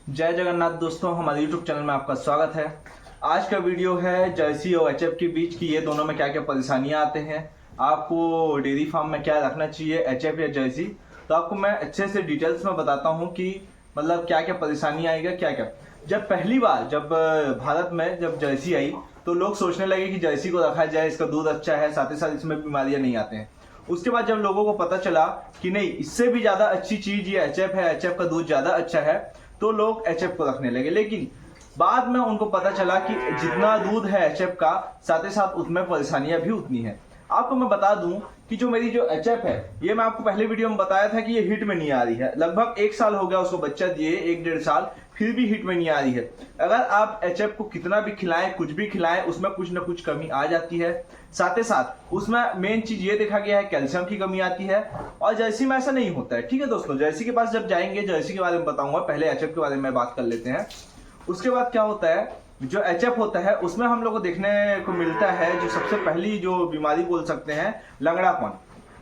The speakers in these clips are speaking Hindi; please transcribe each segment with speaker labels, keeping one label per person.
Speaker 1: जय जगन्नाथ दोस्तों, हमारे यूट्यूब चैनल में आपका स्वागत है। आज का वीडियो है जर्सी और एचएफ के बीच की ये दोनों में क्या क्या परेशानियां आते हैं, आपको डेयरी फार्म में क्या रखना चाहिए, एचएफ या जर्सी। तो आपको मैं अच्छे से डिटेल्स में बताता हूं कि मतलब क्या क्या परेशानी आएगा। क्या क्या जब पहली बार जब भारत में जब जर्सी आई तो लोग सोचने लगे कि जर्सी को रखा जाए, इसका दूध अच्छा है, साथ ही साथ इसमें बीमारियां नहीं आते हैं। उसके बाद जब लोगों को पता चला कि नहीं, इससे भी ज्यादा अच्छी चीज ये एचएफ है, एचएफ का दूध ज्यादा अच्छा है, तो लोग एचएफ को रखने लगे। लेकिन बाद में उनको पता चला कि जितना दूध है एचएफ का, साथ ही साथ उसमें परेशानियां भी उतनी है। आपको मैं बता दूं कि जो मेरी जो एचएफ है, ये मैं आपको पहले वीडियो में बताया था कि ये हिट में नहीं आ रही है। लगभग 1 साल हो गया उसको बच्चा दिए, 1-1.5 साल, फिर भी हिट में नहीं आ रही है। अगर आप एचएफ को कितना भी खिलाएं, कुछ भी खिलाएं, उसमें कुछ ना कुछ कमी आ जाती है। साथ ही साथ उसमें मेन चीज ये देखा गया है, कैल्शियम की कमी आती है। और जर्सी में ऐसा नहीं होता है। ठीक है दोस्तों, जर्सी के पास जब जाएंगे, जर्सी के बारे में बताऊंगा, पहले एचएफ के बारे में बात कर लेते हैं। उसके बाद क्या होता है, जो एचएफ होता है उसमें हम लोग को देखने को मिलता है जो सबसे पहली जो बीमारी बोल सकते हैं, लंगड़ापन।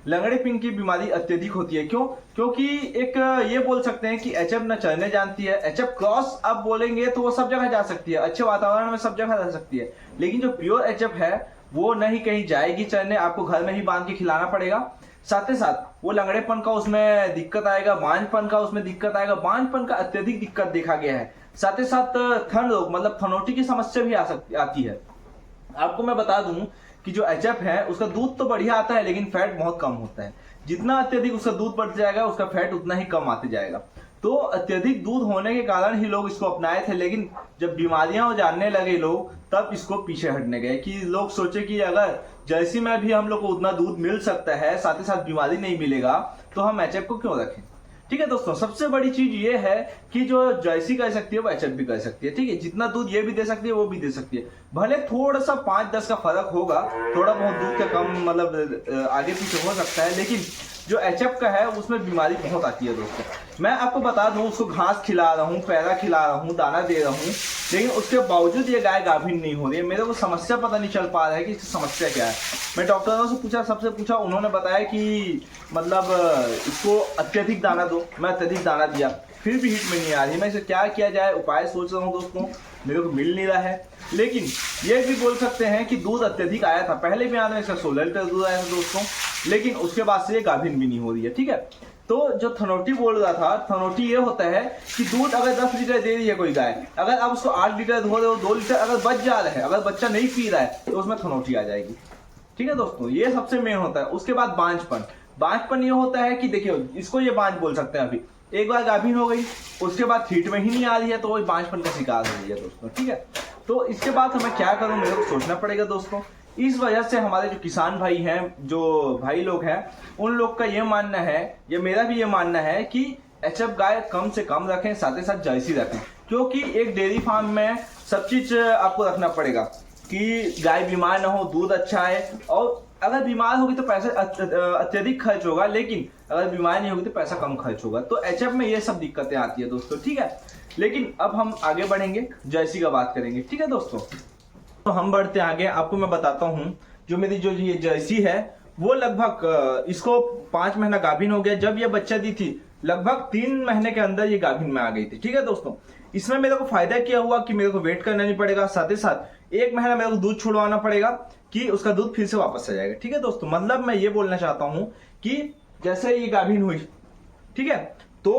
Speaker 1: लंगड़ेपन की बीमारी अत्यधिक होती है। क्यों? क्योंकि एक ये बोल सकते हैं कि एचएफ न चरने जानती है। एचएफ क्रॉस आप बोलेंगे तो वो सब जगह जा सकती है, अच्छे वातावरण में सब जगह रह सकती है। लेकिन जो प्योर एचएफ है वो नहीं कहीं जाएगी चरने, आपको घर में ही बांध के खिलाना पड़ेगा। साथ ही साथ वो लंगड़ेपन का उसमें दिक्कत आएगा, बांझपन का उसमें दिक्कत आएगा। बांझपन का अत्यधिक दिक्कत देखा गया है। साथ ही साथ थन रोग मतलब थनोटी की समस्या भी आती है। आपको मैं बता दूं कि जो एचएफ है उसका दूध तो बढ़िया आता है, लेकिन फैट बहुत कम होता है। जितना अत्यधिक उसका दूध बढ़ जाएगा, उसका फैट उतना ही कम आते जाएगा। तो अत्यधिक दूध होने के कारण ही लोग इसको अपनाए थे। लेकिन जब बीमारियां जानने लगे लोग, तब इसको पीछे हटने गए कि लोग सोचे कि अगर जर्सी में भी हम लोग को उतना दूध मिल सकता है, साथ ही साथ बीमारी नहीं मिलेगा, तो हम एचएफ को क्यों रखें। ठीक है दोस्तों, सबसे बड़ी चीज ये है कि जो जर्सी कर सकती है वो एचएफ भी कर सकती है। ठीक है, जितना दूध ये भी दे सकती है वो भी दे सकती है। भले थोड़ा सा 5-10 का फर्क होगा, थोड़ा बहुत दूध का कम मतलब आगे पीछे हो सकता है, लेकिन जो एचएफ का है उसमें बीमारी बहुत आती है दोस्तों। मैं आपको बता दूं, उसको घास खिला रहा हूँ, पैरा खिला रहा हूँ, दाना दे रहा हूँ, लेकिन उसके बावजूद ये गाय गाभिन नहीं हो रही है। मेरे को समस्या पता नहीं चल पा रहा है कि इसकी समस्या क्या है। मैं डॉक्टरों से पूछा, सबसे पूछा, उन्होंने बताया कि मतलब इसको अत्यधिक दाना दो। मैं अत्यधिक दाना दिया, फिर भी हिट में नहीं आ रही। मैं इसे क्या किया जाए, उपाय सोच रहा हूँ दोस्तों, मेरे को मिल नहीं रहा है। लेकिन ये भी बोल सकते हैं कि दूध अत्यधिक आया था, पहले भी आने इसका 16 लीटर दूध आया था दोस्तों, लेकिन उसके बाद से ये गाभिन भी नहीं हो रही है। ठीक है, तो जो थनोटी बोल रहा था, थनोटी ये होता है कि दूध अगर 10 लीटर दे रही है कोई गाय, अगर आप उसको 8 लीटर धो रहे हो, 2 लीटर अगर बच जा रहा है, अगर बच्चा नहीं पी रहा है, तो उसमें थनोटी आ जाएगी। ठीक है दोस्तों, ये सबसे मेन होता है। उसके बाद बांझपन। बांझपन ये होता है कि देखिए, इसको ये बांझ बोल सकते हैं। अभी एक बार गाभिन हो गई, उसके बाद हीट में ही नहीं आ रही है, तो वो बांझपन का शिकार हो रही है दोस्तों। ठीक है, तो इसके बाद हमें क्या करूं, मेरे को सोचना पड़ेगा दोस्तों। इस वजह से हमारे जो किसान भाई हैं, जो भाई लोग हैं, उन लोग का ये मानना है, ये मेरा भी ये मानना है कि एचएफ गाय कम से कम रखें, साथ ही साथ जर्सी रखें। क्योंकि एक डेयरी फार्म में सब चीज आपको रखना पड़ेगा कि गाय बीमार ना हो, दूध अच्छा है। और अगर बीमार होगी तो पैसा अत्यधिक खर्च होगा, लेकिन अगर बीमार नहीं होगी तो पैसा कम खर्च होगा। तो एचएफ में ये सब दिक्कतें आती है दोस्तों। ठीक है, लेकिन अब हम आगे बढ़ेंगे, जर्सी का बात करेंगे। ठीक है दोस्तों, तो हम बढ़ते आगे। आपको मैं बताता हूं, जो मेरी जो ये जर्सी है वो लगभग इसको 5 महीना गाभिन हो गया। जब ये बच्चा दी थी, लगभग 3 महीने के अंदर ये गाभिन में आ गई थी। ठीक है दोस्तों, इसमें मेरे को फायदा क्या हुआ कि मेरे को वेट करना नहीं पड़ेगा, साथ ही साथ 1 महीना मेरे को दूध छुड़वाना पड़ेगा कि उसका दूध फिर से वापस आ जाएगा। ठीक है दोस्तों, मतलब मैं ये बोलना चाहता हूं कि जैसे ये गाभिन हुई, ठीक है, तो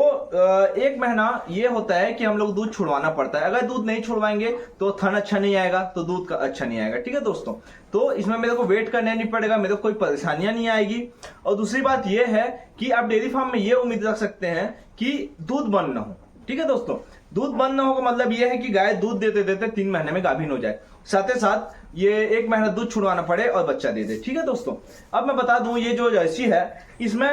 Speaker 1: 1 महीना ये होता है कि हम लोग दूध छुड़वाना पड़ता है। अगर दूध नहीं छुड़वाएंगे तो थन अच्छा नहीं आएगा, तो दूध का अच्छा नहीं आएगा। ठीक है दोस्तों, तो इसमें मेरे को वेट करना नहीं पड़ेगा, मेरे को कोई परेशानियां नहीं आएगी। और दूसरी बात ये है कि आप डेयरी फार्म में ये उम्मीद रख सकते हैं कि दूध बंद ना हो। ठीक है दोस्तों, दूध बंद ना हो का मतलब ये है कि गाय दूध देते देते 3 महीने में गाभिन हो जाए, साथ ही साथ ये 1 महीना दूध छुड़वाना पड़े और बच्चा दे दे। ठीक है दोस्तों, अब मैं बता दूं, ये जो जर्सी है, इसमें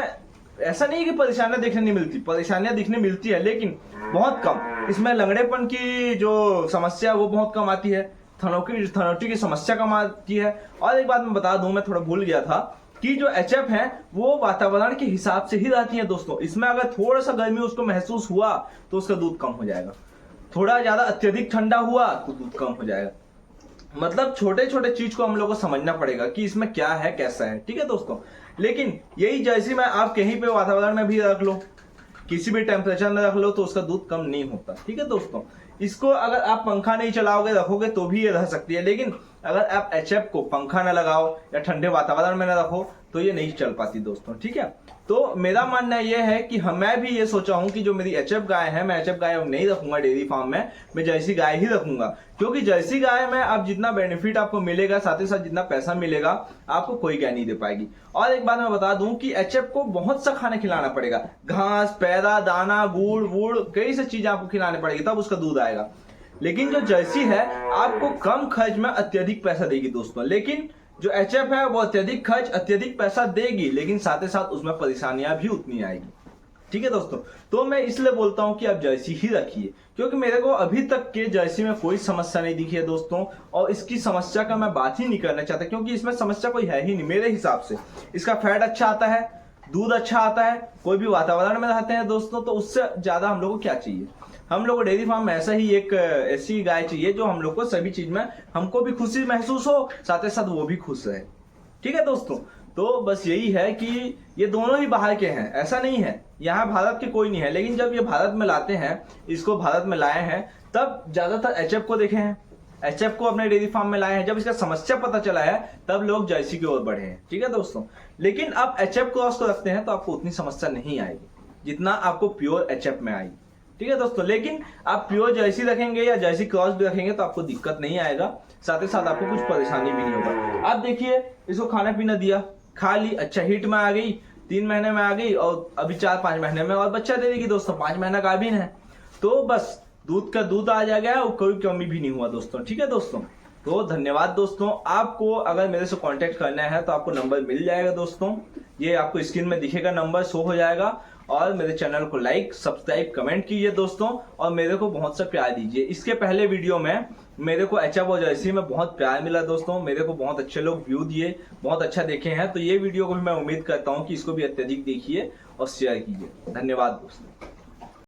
Speaker 1: ऐसा नहीं है कि परेशानियां देखने नहीं मिलती, परेशानियां दिखने मिलती है, लेकिन बहुत कम। इसमें लंगड़ेपन की जो समस्या वो बहुत कम आती है, थनोटी की समस्या कम आती है। और एक बात मैं बता दूं, मैं थोड़ा भूल गया था कि जो एचएफ है वो वातावरण के हिसाब से ही रहती है दोस्तों। इसमें अगर थोड़ा सा गर्मी उसको महसूस हुआ तो उसका दूध कम हो जाएगा, थोड़ा ज्यादा अत्यधिक ठंडा हुआ तो दूध कम हो जाएगा। मतलब छोटे छोटे चीज को हम लोग को समझना पड़ेगा कि इसमें क्या है, कैसा है। ठीक है दोस्तों, लेकिन यही जैसे मैं आप कहीं पे वातावरण में भी रख लो, किसी भी टेम्परेचर में रख लो तो उसका दूध कम नहीं होता। ठीक है दोस्तों, इसको अगर आप पंखा नहीं चलाओगे रखोगे तो भी ये रह सकती है, लेकिन अगर आप HF को पंखा न लगाओ या ठंडे वातावरण में न रखो तो ये नहीं चल पाती दोस्तों। ठीक है, तो मेरा मानना यह है कि मैं भी ये सोचा हूं कि जो मेरी HF गाय है, मैं HF गाय नहीं रखूंगा डेयरी फार्म में, मैं जर्सी गाय ही रखूंगा। क्योंकि जर्सी गाय में आप जितना बेनिफिट आपको मिलेगा, साथ ही साथ जितना पैसा मिलेगा, आपको कोई गाय नहीं दे पाएगी। और एक बात मैं बता दूं कि HF को बहुत सा खाना खिलाना पड़ेगा, घास, पैदा, दाना, गुड़ वुड़, कई सी चीजें आपको खिलानी पड़ेगी, तब उसका दूध आएगा। लेकिन जो जर्सी है आपको कम खर्च में अत्यधिक पैसा देगी दोस्तों, लेकिन जो HF है वो अत्यधिक खर्च अत्यधिक पैसा देगी, लेकिन साथ ही साथ उसमें परेशानियां भी उतनी आएगी। ठीक है दोस्तों, तो मैं इसलिए बोलता हूं कि आप जर्सी ही रखिए, क्योंकि मेरे को अभी तक के जर्सी में कोई समस्या नहीं दिखी है दोस्तों, और इसकी समस्या का मैं बात ही नहीं करना चाहता, क्योंकि इसमें समस्या कोई है ही नहीं मेरे हिसाब से। इसका फैट अच्छा आता है, दूध अच्छा आता है, कोई भी वातावरण में रहते हैं दोस्तों, तो उससे ज्यादा हम लोग को क्या चाहिए। हम लोग को डेयरी फार्म में ऐसा ही एक ऐसी गाय चाहिए जो हम लोग को सभी चीज में हमको भी खुशी महसूस हो, साथ ही साथ वो भी खुश रहे। ठीक है दोस्तों, तो बस यही है कि ये दोनों ही बाहर के हैं, ऐसा नहीं है यहाँ भारत के कोई नहीं है, लेकिन जब ये भारत में लाते हैं, इसको भारत में लाए हैं, तब ज्यादातर HF को देखे हैं, HF को अपने डेयरी फार्म में लाए हैं। जब इसका समस्या पता चला है तब लोग जर्सी की ओर बढ़े हैं। ठीक है दोस्तों, लेकिन आप HF क्रॉस को रखते हैं तो आपको उतनी समस्या नहीं आएगी जितना आपको प्योर HF में आएगी। ठीक है दोस्तों, लेकिन आप प्योर जर्सी रखेंगे या जर्सी क्रॉस भी रखेंगे तो आपको दिक्कत नहीं आएगा, साथ ही साथ आपको कुछ परेशानी भी नहीं होगा। आप देखिए, इसको खाना पीना दिया, खा ली, अच्छा हीट में आ गई, 3 महीने में आ गई, और अभी 4-5 महीने में और बच्चा दे देगी दोस्तों, 5 महीना गाभिन है, तो बस दूध का दूध आ जाएगा और कोई कमी भी नहीं हुआ दोस्तों। ठीक है दोस्तों, तो धन्यवाद दोस्तों। आपको अगर मेरे से कांटेक्ट करना है तो आपको नंबर मिल जाएगा दोस्तों, ये आपको स्क्रीन में दिखेगा, नंबर शो हो जाएगा। और मेरे चैनल को लाइक, सब्सक्राइब, कमेंट कीजिए दोस्तों, और मेरे को बहुत सा प्यार दीजिए। इसके पहले वीडियो में मेरे को HF और जर्सी में बहुत प्यार मिला दोस्तों, मेरे को बहुत अच्छे लोग व्यू दिए, बहुत अच्छा देखे हैं, तो ये वीडियो को भी मैं उम्मीद करता हूँ कि इसको भी अत्यधिक देखिए और शेयर कीजिए। धन्यवाद दोस्तों।